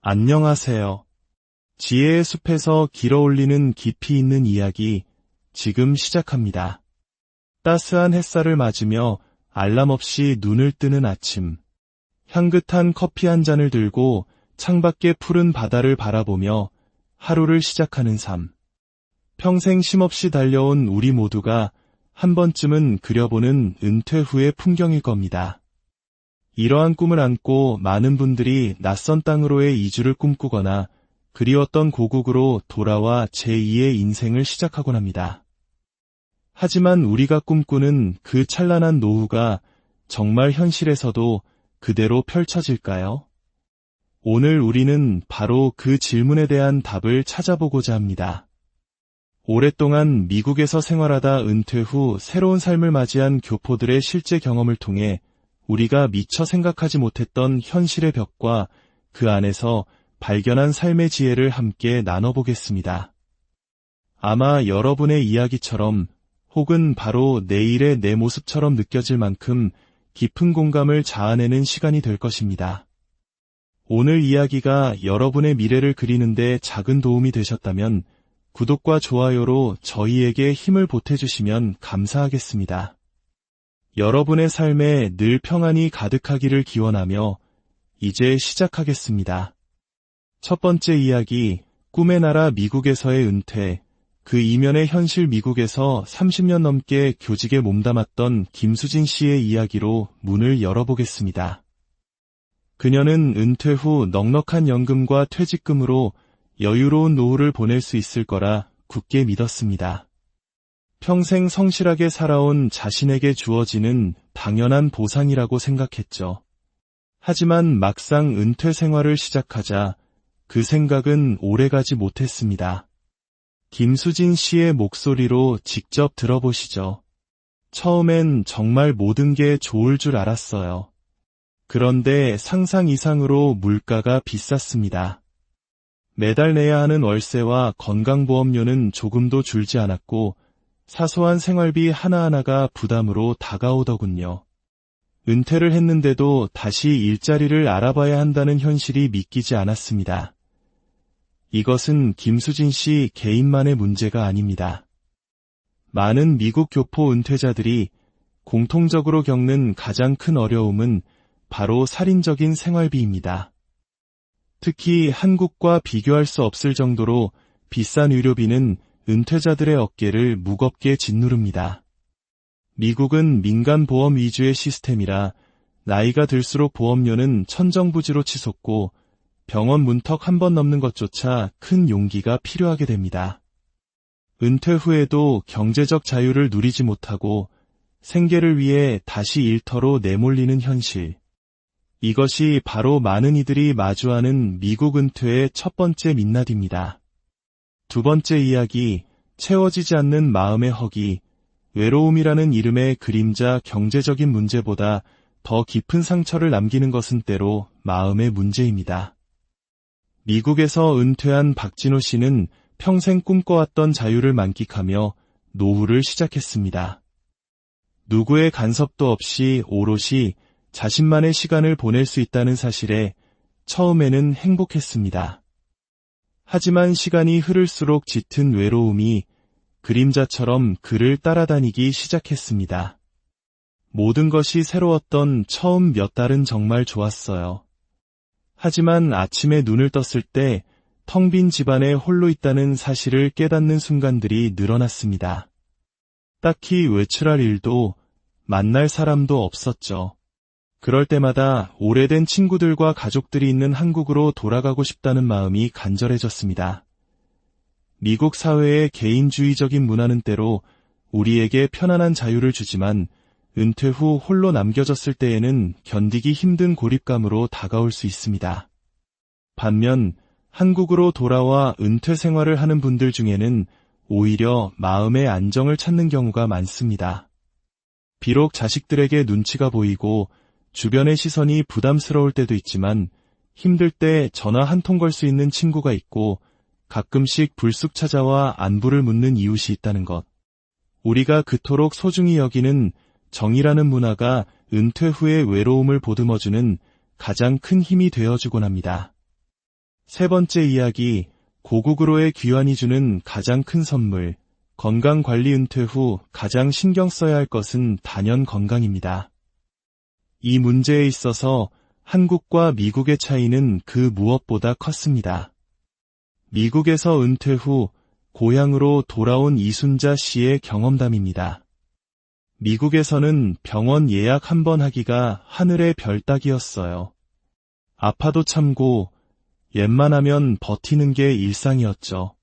안녕하세요. 지혜의 숲에서 길어올리는 깊이 있는 이야기, 지금 시작합니다. 따스한 햇살을 맞으며 알람 없이 눈을 뜨는 아침. 향긋한 커피 한 잔을 들고 창밖의 푸른 바다를 바라보며 하루를 시작하는 삶. 평생 쉼없이 달려온 우리 모두가 한 번쯤은 그려보는 은퇴 후의 풍경일 겁니다. 이러한 꿈을 안고 많은 분들이 낯선 땅으로의 이주를 꿈꾸거나 그리웠던 고국으로 돌아와 제2의 인생을 시작하곤 합니다. 하지만 우리가 꿈꾸는 그 찬란한 노후가 정말 현실에서도 그대로 펼쳐질까요? 오늘 우리는 바로 그 질문에 대한 답을 찾아보고자 합니다. 오랫동안 미국에서 생활하다 은퇴 후 새로운 삶을 맞이한 교포들의 실제 경험을 통해 우리가 미처 생각하지 못했던 현실의 벽과 그 안에서 발견한 삶의 지혜를 함께 나눠보겠습니다. 아마 여러분의 이야기처럼 혹은 바로 내일의 내 모습처럼 느껴질 만큼 깊은 공감을 자아내는 시간이 될 것입니다. 오늘 이야기가 여러분의 미래를 그리는데 작은 도움이 되셨다면 구독과 좋아요로 저희에게 힘을 보태주시면 감사하겠습니다. 여러분의 삶에 늘 평안이 가득하기를 기원하며 이제 시작하겠습니다. 첫 번째 이야기, 꿈의 나라 미국에서의 은퇴. 그 이면의 현실 미국에서 30년 넘게 교직에 몸담았던 김수진 씨의 이야기로 문을 열어보겠습니다. 그녀는 은퇴 후 넉넉한 연금과 퇴직금으로 여유로운 노후를 보낼 수 있을 거라 굳게 믿었습니다. 평생 성실하게 살아온 자신에게 주어지는 당연한 보상이라고 생각했죠. 하지만 막상 은퇴 생활을 시작하자 그 생각은 오래가지 못했습니다. 김수진 씨의 목소리로 직접 들어보시죠. 처음엔 정말 모든 게 좋을 줄 알았어요. 그런데 상상 이상으로 물가가 비쌌습니다. 매달 내야 하는 월세와 건강보험료는 조금도 줄지 않았고 사소한 생활비 하나하나가 부담으로 다가오더군요. 은퇴를 했는데도 다시 일자리를 알아봐야 한다는 현실이 믿기지 않았습니다. 이것은 김수진 씨 개인만의 문제가 아닙니다. 많은 미국 교포 은퇴자들이 공통적으로 겪는 가장 큰 어려움은 바로 살인적인 생활비입니다. 특히 한국과 비교할 수 없을 정도로 비싼 의료비는 은퇴자들의 어깨를 무겁게 짓누릅니다. 미국은 민간보험 위주의 시스템이라 나이가 들수록 보험료는 천정부지로 치솟고 병원 문턱 한 번 넘는 것조차 큰 용기가 필요하게 됩니다. 은퇴 후에도 경제적 자유를 누리지 못하고 생계를 위해 다시 일터로 내몰리는 현실. 이것이 바로 많은 이들이 마주하는 미국 은퇴의 첫 번째 민낯입니다. 두 번째 이야기, 채워지지 않는 마음의 허기, 외로움이라는 이름의 그림자 경제적인 문제보다 더 깊은 상처를 남기는 것은 때로 마음의 문제입니다. 미국에서 은퇴한 박진호 씨는 평생 꿈꿔왔던 자유를 만끽하며 노후를 시작했습니다. 누구의 간섭도 없이 오롯이 자신만의 시간을 보낼 수 있다는 사실에 처음에는 행복했습니다. 하지만 시간이 흐를수록 짙은 외로움이 그림자처럼 그를 따라다니기 시작했습니다. 모든 것이 새로웠던 처음 몇 달은 정말 좋았어요. 하지만 아침에 눈을 떴을 때 텅 빈 집안에 홀로 있다는 사실을 깨닫는 순간들이 늘어났습니다. 딱히 외출할 일도 만날 사람도 없었죠. 그럴 때마다 오래된 친구들과 가족들이 있는 한국으로 돌아가고 싶다는 마음이 간절해졌습니다. 미국 사회의 개인주의적인 문화는 때로 우리에게 편안한 자유를 주지만 은퇴 후 홀로 남겨졌을 때에는 견디기 힘든 고립감으로 다가올 수 있습니다. 반면 한국으로 돌아와 은퇴 생활을 하는 분들 중에는 오히려 마음의 안정을 찾는 경우가 많습니다. 비록 자식들에게 눈치가 보이고 주변의 시선이 부담스러울 때도 있지만 힘들 때 전화 한 통 걸 수 있는 친구가 있고 가끔씩 불쑥 찾아와 안부를 묻는 이웃이 있다는 것. 우리가 그토록 소중히 여기는 정이라는 문화가 은퇴 후의 외로움을 보듬어주는 가장 큰 힘이 되어주곤 합니다. 세 번째 이야기, 고국으로의 귀환이 주는 가장 큰 선물, 건강관리. 은퇴 후 가장 신경 써야 할 것은 단연 건강입니다. 이 문제에 있어서 한국과 미국의 차이는 그 무엇보다 컸습니다. 미국에서 은퇴 후 고향으로 돌아온 이순자 씨의 경험담입니다. 미국에서는 병원 예약 한 번 하기가 하늘의 별 따기였어요. 아파도 참고 웬만하면 버티는 게 일상이었죠.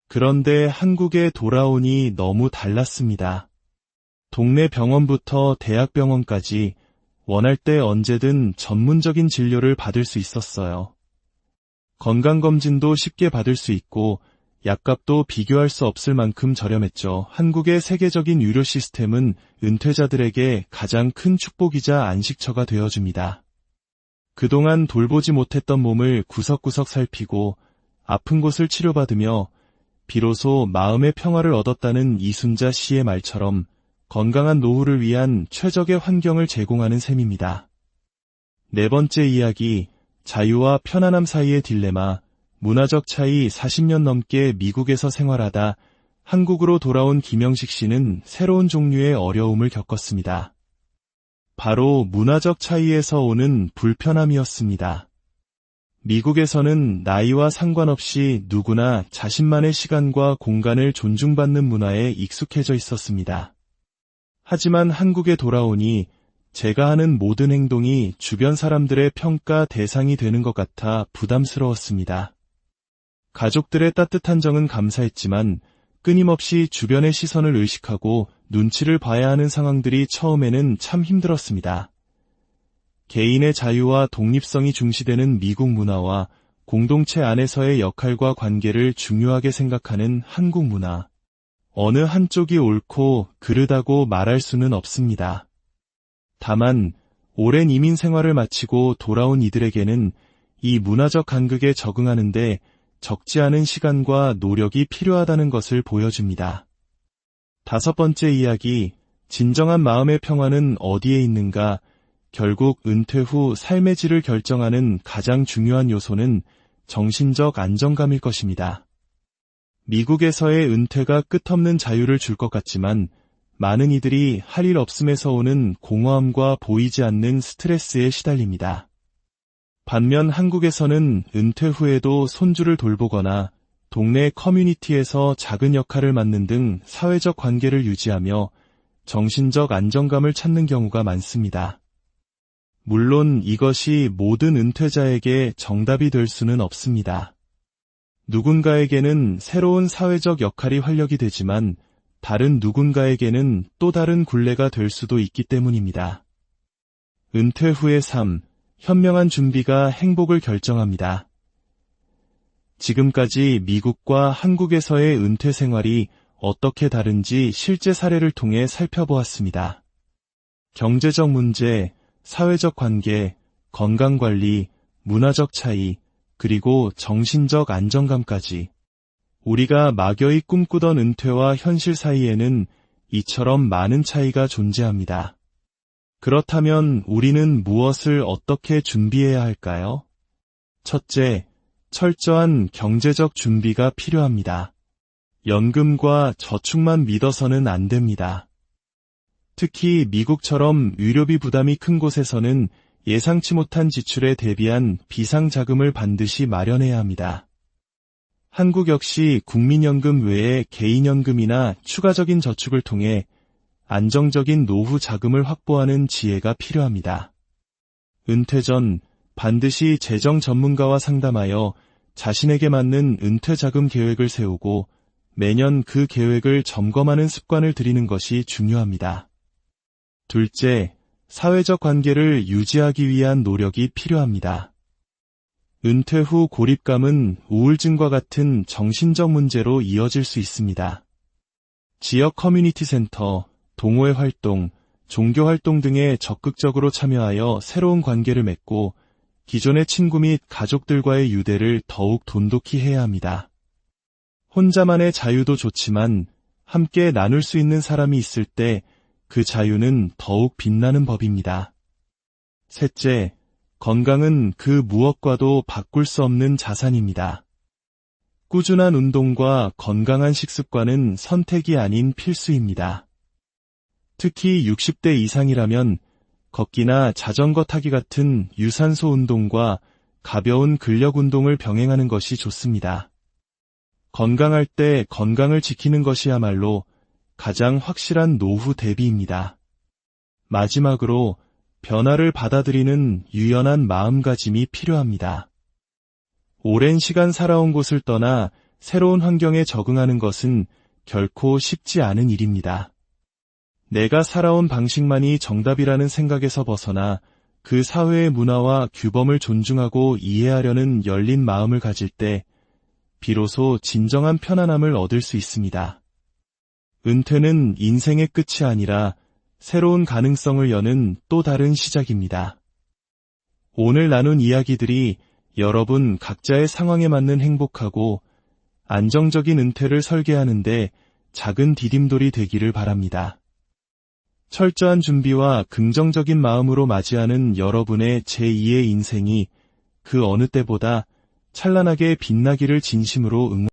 그런데 한국에 돌아오니 너무 달랐습니다. 동네 병원부터 대학병원까지 원할 때 언제든 전문적인 진료를 받을 수 있었어요. 건강검진도 쉽게 받을 수 있고 약값도 비교할 수 없을 만큼 저렴했죠. 한국의 세계적인 의료 시스템은 은퇴자들에게 가장 큰 축복이자 안식처가 되어줍니다. 그동안 돌보지 못했던 몸을 구석구석 살피고 아픈 곳을 치료받으며 비로소 마음의 평화를 얻었다는 이순자 씨의 말처럼 건강한 노후를 위한 최적의 환경을 제공하는 셈입니다. 네 번째 이야기, 자유와 편안함 사이의 딜레마. 문화적 차이. 40년 넘게 미국에서 생활하다 한국으로 돌아온 김영식 씨는 새로운 종류의 어려움을 겪었습니다. 바로 문화적 차이에서 오는 불편함이었습니다. 미국에서는 나이와 상관없이 누구나 자신만의 시간과 공간을 존중받는 문화에 익숙해져 있었습니다. 하지만 한국에 돌아오니 제가 하는 모든 행동이 주변 사람들의 평가 대상이 되는 것 같아 부담스러웠습니다. 가족들의 따뜻한 정은 감사했지만 끊임없이 주변의 시선을 의식하고 눈치를 봐야 하는 상황들이 처음에는 참 힘들었습니다. 개인의 자유와 독립성이 중시되는 미국 문화와 공동체 안에서의 역할과 관계를 중요하게 생각하는 한국 문화. 어느 한쪽이 옳고 그르다고 말할 수는 없습니다. 다만 오랜 이민 생활을 마치고 돌아온 이들에게는 이 문화적 간극에 적응하는데 적지 않은 시간과 노력이 필요하다는 것을 보여줍니다. 다섯 번째 이야기, 진정한 마음의 평화는 어디에 있는가? 결국 은퇴 후 삶의 질을 결정하는 가장 중요한 요소는 정신적 안정감일 것입니다. 미국에서의 은퇴가 끝없는 자유를 줄 것 같지만 많은 이들이 할 일 없음에서 오는 공허함과 보이지 않는 스트레스에 시달립니다. 반면 한국에서는 은퇴 후에도 손주를 돌보거나 동네 커뮤니티에서 작은 역할을 맡는 등 사회적 관계를 유지하며 정신적 안정감을 찾는 경우가 많습니다. 물론 이것이 모든 은퇴자에게 정답이 될 수는 없습니다. 누군가에게는 새로운 사회적 역할이 활력이 되지만 다른 누군가에게는 또 다른 굴레가 될 수도 있기 때문입니다. 은퇴 후의 삶, 현명한 준비가 행복을 결정합니다. 지금까지 미국과 한국에서의 은퇴 생활이 어떻게 다른지 실제 사례를 통해 살펴보았습니다. 경제적 문제, 사회적 관계, 건강관리, 문화적 차이, 그리고 정신적 안정감까지. 우리가 막연히 꿈꾸던 은퇴와 현실 사이에는 이처럼 많은 차이가 존재합니다. 그렇다면 우리는 무엇을 어떻게 준비해야 할까요? 첫째, 철저한 경제적 준비가 필요합니다. 연금과 저축만 믿어서는 안 됩니다. 특히 미국처럼 의료비 부담이 큰 곳에서는 예상치 못한 지출에 대비한 비상자금을 반드시 마련해야 합니다. 한국 역시 국민연금 외에 개인연금이나 추가적인 저축을 통해 안정적인 노후 자금을 확보하는 지혜가 필요합니다. 은퇴 전 반드시 재정 전문가와 상담하여 자신에게 맞는 은퇴 자금 계획을 세우고 매년 그 계획을 점검하는 습관을 들이는 것이 중요합니다. 둘째, 사회적 관계를 유지하기 위한 노력이 필요합니다. 은퇴 후 고립감은 우울증과 같은 정신적 문제로 이어질 수 있습니다. 지역 커뮤니티 센터, 동호회 활동, 종교 활동 등에 적극적으로 참여하여 새로운 관계를 맺고 기존의 친구 및 가족들과의 유대를 더욱 돈독히 해야 합니다. 혼자만의 자유도 좋지만 함께 나눌 수 있는 사람이 있을 때 그 자유는 더욱 빛나는 법입니다. 셋째, 건강은 그 무엇과도 바꿀 수 없는 자산입니다. 꾸준한 운동과 건강한 식습관은 선택이 아닌 필수입니다. 특히 60대 이상이라면 걷기나 자전거 타기 같은 유산소 운동과 가벼운 근력 운동을 병행하는 것이 좋습니다. 건강할 때 건강을 지키는 것이야말로 가장 확실한 노후 대비입니다. 마지막으로 변화를 받아들이는 유연한 마음가짐이 필요합니다. 오랜 시간 살아온 곳을 떠나 새로운 환경에 적응하는 것은 결코 쉽지 않은 일입니다. 내가 살아온 방식만이 정답이라는 생각에서 벗어나 그 사회의 문화와 규범을 존중하고 이해하려는 열린 마음을 가질 때 비로소 진정한 편안함을 얻을 수 있습니다. 은퇴는 인생의 끝이 아니라 새로운 가능성을 여는 또 다른 시작입니다. 오늘 나눈 이야기들이 여러분 각자의 상황에 맞는 행복하고 안정적인 은퇴를 설계하는데 작은 디딤돌이 되기를 바랍니다. 철저한 준비와 긍정적인 마음으로 맞이하는 여러분의 제2의 인생이 그 어느 때보다 찬란하게 빛나기를 진심으로 응원합니다.